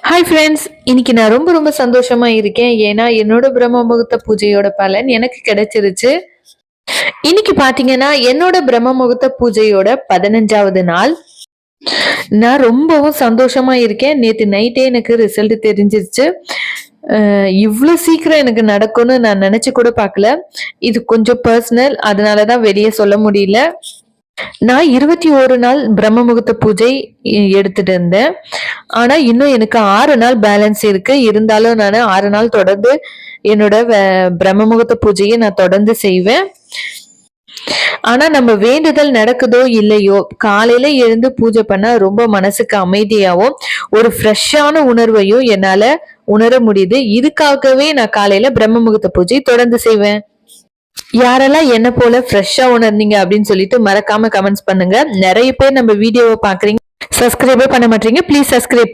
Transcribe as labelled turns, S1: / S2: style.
S1: Hi friends, இன்னைக்கு நான் ரொம்ப ரொம்ப சந்தோஷமா இருக்கேன். ஏன்னா என்னோட பிரம்ம முகூர்த்த பூஜையோட பலன் எனக்கு கிடைச்சிருச்சு. இன்னைக்கு பாத்தீங்கன்னா என்னோட பிரம்ம முகூர்த்த பூஜையோட 15வது நாள். நான் ரொம்பவும் சந்தோஷமா இருக்கேன். நேத்து நைட்டே எனக்கு ரிசல்ட் தெரிஞ்சிருச்சு. இவ்வளோ சீக்கிரம் எனக்கு நடக்கும்னு நான் நினைச்சு கூட பார்க்கல. இது கொஞ்சம் பர்சனல், அதனாலதான் வெளியே சொல்ல முடியல. நான் 21 நாள் பிரம்ம முகூர்த்த பூஜை எடுத்துட்டு இருந்தேன். ஆனா இன்னும் எனக்கு 6 நாள் பேலன்ஸ் இருக்கு. இருந்தாலும் நான் 6 நாள் தொடர்ந்து என்னோட பிரம்ம முகூர்த்த பூஜையை நான் தொடர்ந்து செய்வேன். ஆனா நம்ம வேண்டுதல் நடக்குதோ இல்லையோ, காலையில எழுந்து பூஜை பண்ணா ரொம்ப மனசுக்கு அமைதியாவும் ஒரு ஃப்ரெஷ்ஷான உணர்வையும் என்னால உணர முடியுது. இதுக்காகவே நான் காலையில பிரம்ம முகூர்த்த பூஜை தொடர்ந்து செய்வேன். யாரெல்லாம் என்ன போல ஃப்ரெஷ்ஷா உணர்ந்தீங்க அப்படின்னு சொல்லிட்டு மறக்காம கமெண்ட்ஸ் பண்ணுங்க. நிறைய பேர் நம்ம வீடியோவை பாக்குறீங்க, சப்ஸ்கிரைபே பண்ண மாட்டீங்க. Please subscribe